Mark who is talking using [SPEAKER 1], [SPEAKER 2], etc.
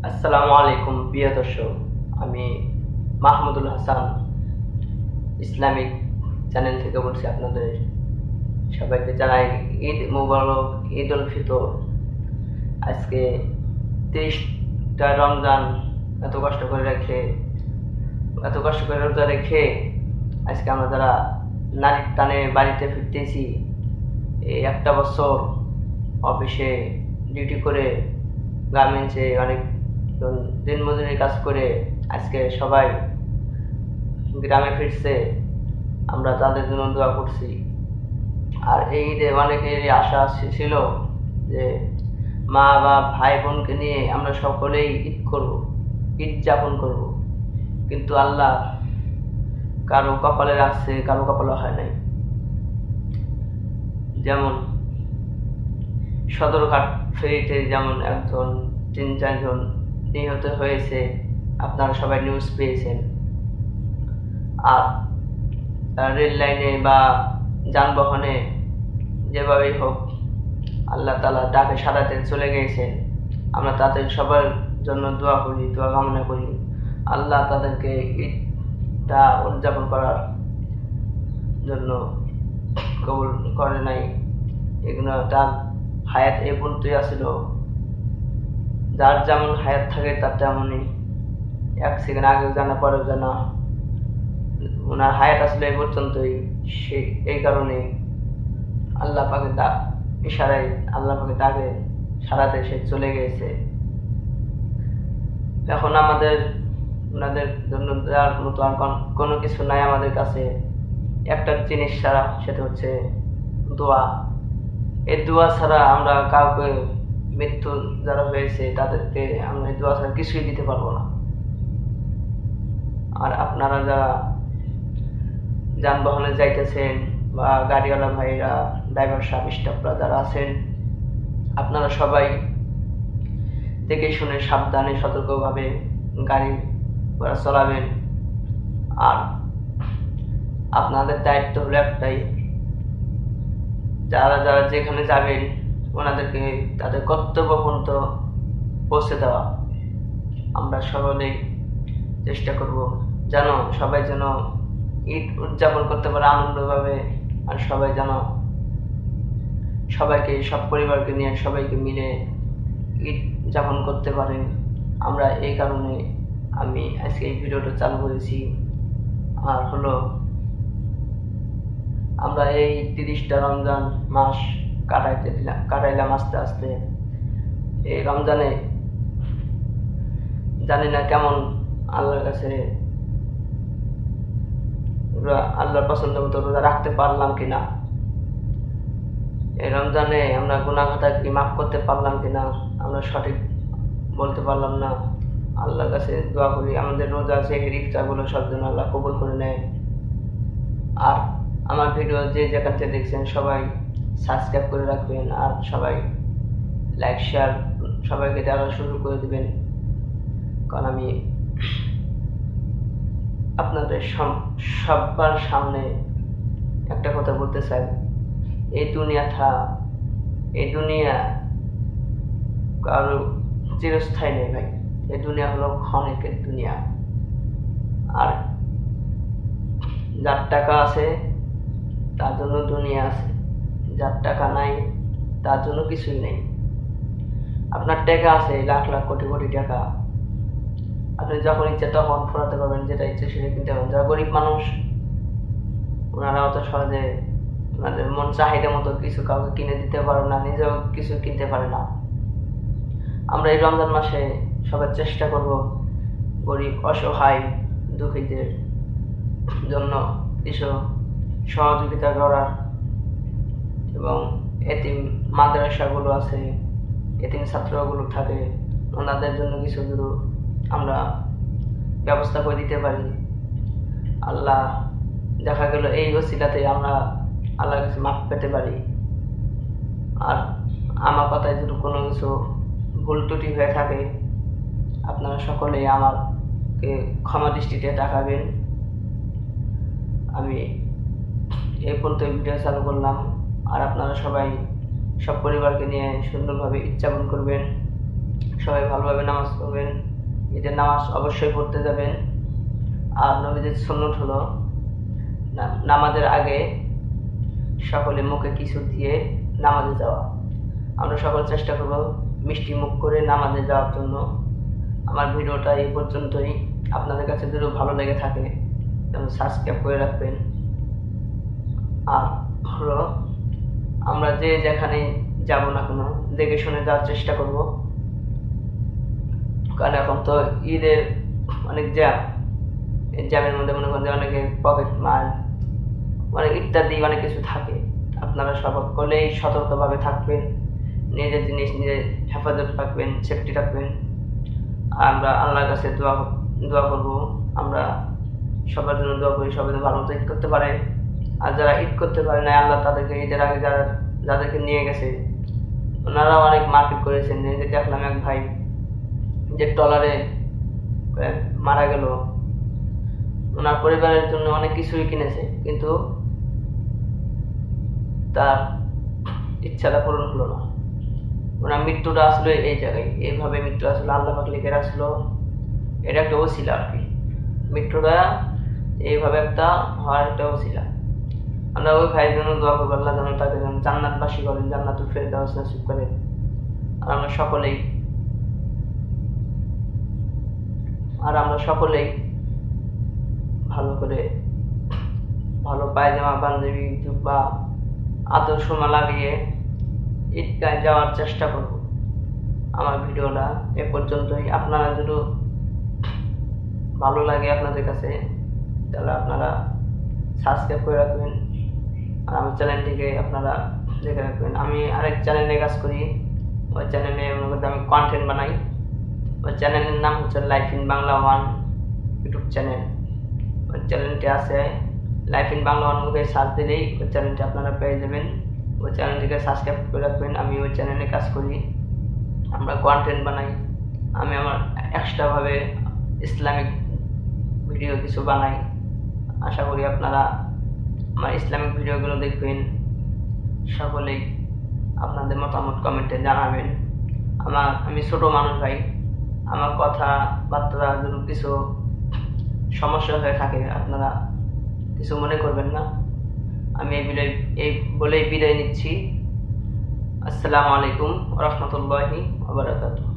[SPEAKER 1] আসসালামু আলাইকুম প্রিয় দর্শক, আমি মাহমুদুল হাসান ইসলামিক চ্যানেল থেকে বলছি। আপনাদের সবাইকে জানাই ঈদ মুবারক, ঈদ উল ফিতর। আজকে 23টা রমজান এত কষ্ট করে রোজা রেখে আজকে আমরা যারা নারীর টানে বাড়িতে ফিরতেছি, এই একটা বছর অফিসে ডিউটি করে, গার্মেন্টসে অনেক দিনমজুরি কাজ করে আজকে সবাই গ্রামে ফিরছে। আমরা তাদের জন্য দোয়া করছি। আর এই ঈদে অনেকেরই আশা ছিল যে মা বা ভাই বোনকে নিয়ে আমরা সকলেই ঈদ যাপন করব, কিন্তু আল্লাহ কারো কপালে রাখছে, কারো কপালে হয় নাই। যেমন সদরঘাট ফেরিতে যেমন একজন 3-4 জন নিহত হয়েছে, আপনারা সবাই নিউজ পেয়েছেন। আর রেল লাইনে বা যানবাহনে যেভাবেই হোক আল্লাহ তাআলা ডাকে সাড়াতে চলে গিয়েছেন। আমরা তাদের সবার জন্য দোয়া কামনা করি। আল্লাহ তাদেরকে ঈদটা উদযাপন করার জন্য কবুল করে নাই। এগুলো তার হায়াত এ পর্যন্তই আসছিল। যার যেমন হায়াত থাকে তার তেমনই, এক সেকেন্ড আগেও জানা পরেও জানা, ওনার হায়াত আসলে এ পর্যন্তই। এই কারণে আল্লাহ পাকের ইশারায় আল্লাহ পাকের ডাকে সারাতে সে চলে গেছে। এখন আমাদের ওনাদের জন্য দেওয়ার মতো আর কোনো কিছু নাই আমাদের কাছে। একটা জিনিস ছাড়া, সেটা হচ্ছে দোয়া। এই দোয়া ছাড়া আমরা কাউকে, মৃত্যু যারা হয়েছে তাদেরকে আমরা এই দোয়া ছাড়া কিছুই দিতে পারবো না। আর আপনারা যারা যানবাহনে যাইতেছেন বা গাড়িওয়ালা ভাইরা, ড্রাইভার সাহেব, স্টাফরা যারা আছেন, আপনারা সবাই দেখে শুনে সাবধানে সতর্কভাবে গাড়ি ঘোড়া চালাবেন। আর আপনাদের দায়িত্ব হলো একটাই, যারা যারা যেখানে যাবেন ওনাদেরকে তাদের কর্তব্য পর্যন্ত পৌঁছে দেওয়া। আমরা সকলেই চেষ্টা করব যেন সবাই যেন ঈদ উদযাপন করতে পারে আনন্দভাবে। আর সবাই যেন সবাইকে, সব পরিবারকে নিয়ে সবাইকে মিলে ঈদ যাপন করতে পারে। আমরা এই কারণে আমি আজকে এই ভিডিওটা চালু করেছি। আর হলো, আমরা এই 30টা রমজান মাস কাটাইলাম আস্তে আস্তে। এই রমজানে জানি না কেমন আল্লাহর কাছে আল্লাহর পছন্দ মতো রোজা রাখতে পারলাম কিনা, এই রমজানে আমরা গুনাহ খাতা কি মাফ করতে পারলাম কিনা আমরা সঠিক বলতে পারলাম না। আল্লাহর কাছে দোয়া করি আমাদের রোজা সেহরি ইফতারগুলো সব যেন আল্লাহ কবুল করে নেয়। আর আমার ভিডিও যে যেখান থেকে দেখছেন সবাই সাবস্ক্রাইব করে রাখবেন, আর সবাই লাইক শেয়ার সবাইকে দেওয়ার শুরু করে দিবেন। কারণ আমি আপনাদের সবার সামনে একটা কথা বলতে চাই, এই দুনিয়া কারো চিরস্থায়ী নেই ভাই। এই দুনিয়া হলো ক্ষণিকের দুনিয়া। আর যার টাকা আছে তার জন্য দুনিয়া আছে, যার টাকা নাই তার জন্য কিছুই নেই। আপনার টাকা আছে লাখ লাখ কোটি কোটি টাকা, আপনি যখন ইচ্ছে তখন ফোরাতে পারবেন, যেটা ইচ্ছে সেটা কিনতে পারবেন। যারা গরিব মানুষ ওনারা অত সহজে ওনাদের মন চাহিদা মতো কিছু কাউকে কিনে দিতে পারে না, নিজেও কিছু কিনতে পারে না। আমরা এই রমজান মাসে সবাই চেষ্টা করব গরিব, অসহায়, দুঃখীদের জন্য কিছু সহযোগিতা করার, এবং এতিম মাদ্রাসাগুলো আছে, এতিম ছাত্রগুলো থাকে, ওনাদের জন্য কিছু যদি আমরা ব্যবস্থা করে দিতে পারি, আল্লাহ দেখা গেল এই ওসিলাতে আমরা আল্লাহর কাছে মাফ পেতে পারি। আর আমার কথায় যদি কোনো কিছু ভুল ত্রুটি হয়ে থাকে আপনারা সকলেই আমাকে ক্ষমা দৃষ্টিতে তাকাবেন। আমি এই পর্যন্ত ভিডিও চালু করলাম। আর আপনারা সবাই সব পরিবারকে নিয়ে সুন্দরভাবে উদযাপন করবেন। সবাই ভালোভাবে নামাজ পড়বেন। ঈদের নামাজ অবশ্যই পড়তে যাবেন। আর নবীদের সুন্নত হলো নামাজের আগে সকলে মুখে কিছু দিয়ে নামাজে যাওয়া। আমরা সকল চেষ্টা করব মিষ্টি মুখ করে নামাজে যাওয়ার জন্য। আমার ভিডিওটা এই পর্যন্তই। আপনাদের কাছে যদি ভালো লেগে থাকে তাহলে সাবস্ক্রাইব করে রাখবেন। আর হলো আমরা যে যেখানে যাব না কেন দেখে শুনে যাওয়ার চেষ্টা করব, কারণ এখন তো ঈদের অনেক জ্যাম। এই জ্যামের মধ্যে মনে করেন যে অনেকে পকেট মার অনেক ইত্যাদি অনেক কিছু থাকে। আপনারা সকলেই সতর্কভাবে থাকবেন, নিজের জিনিস নিজে হেফাজত রাখবেন, সেফটি রাখবেন। আমরা আল্লাহর কাছে দোয়া করব, আমরা সবার জন্য দোয়া করি সবাই ভালো মতো ঈদ করতে পারে। আর যারা ঈদ করতে পারে না, আল্লাহ তাদেরকে ঈদের আগে যাদেরকে নিয়ে গেছে ওনারাও অনেক মার্কেট করেছেন। দেখলাম এক ভাই যে ট্রলারে মারা গেল, ওনার পরিবারের জন্য অনেক কিছুই কিনেছে, কিন্তু তার ইচ্ছাটা পূরণ হলো না। ওনার মৃত্যুটা আসলে এই জায়গায়, এইভাবে মৃত্যু আসলে আল্লাহ পাক লিখে রাখছিল। এটা একটা ওসিলা আর কি, মৃত্যুটা এইভাবে একটা হওয়ার একটা ওসিলা। আমরা ওই ভাইয়ের জন্য দোয়া করবো, আল্লাহ যেন তাকে যেন জান্নাতবাসী করেন, জান্নাতুল ফেরদাউস নসিব করেন। আর আমরা সকলেই ভালো করে ভালো পায়জামা পাঞ্জাবি বা আদর্শমা লাগিয়ে ঈদগায় যাওয়ার চেষ্টা করব। আমার ভিডিওটা এ পর্যন্তই। আপনারা যদি ভালো লাগে আপনাদের কাছে তাহলে আপনারা সাবস্ক্রাইব করে রাখবেন। আর আমার চ্যানেলটিকে আপনারা দেখে রাখবেন। আমি আরেক চ্যানেলে কাজ করি, ওই চ্যানেলে আমি কন্টেন্ট বানাই। ওই চ্যানেলের নাম হচ্ছে life in Bangla 1 YouTube channel. ওই চ্যানেলটি আছে লাইফ ইন বাংলা 1 মুখে সার্চ দিলেই ওই চ্যানেলটি আপনারা পেয়ে যাবেন। ওই চ্যানেলটিকে সাবস্ক্রাইব করে রাখবেন। আমি ওই চ্যানেলে কাজ করি, আমরা কন্টেন্ট বানাই। আমি আমার এক্সট্রাভাবে ইসলামিক ভিডিও কিছু বানাই। আশা করি আপনারা আমার ইসলামিক ভিডিওগুলো দেখবেন। সকলেই আপনাদের মতামত কমেন্টে জানাবেন। আমি ছোট মানুষ ভাই, আমার কথাবার্তা যদি কিছু সমস্যা হয়ে থাকে আপনারা কিছু মনে করবেন না। আমি এই বলেই বিদায় নিচ্ছি। আসসালামু আলাইকুম ওয়া রাহমাতুল্লাহি ওয়া বারাকাতুহু।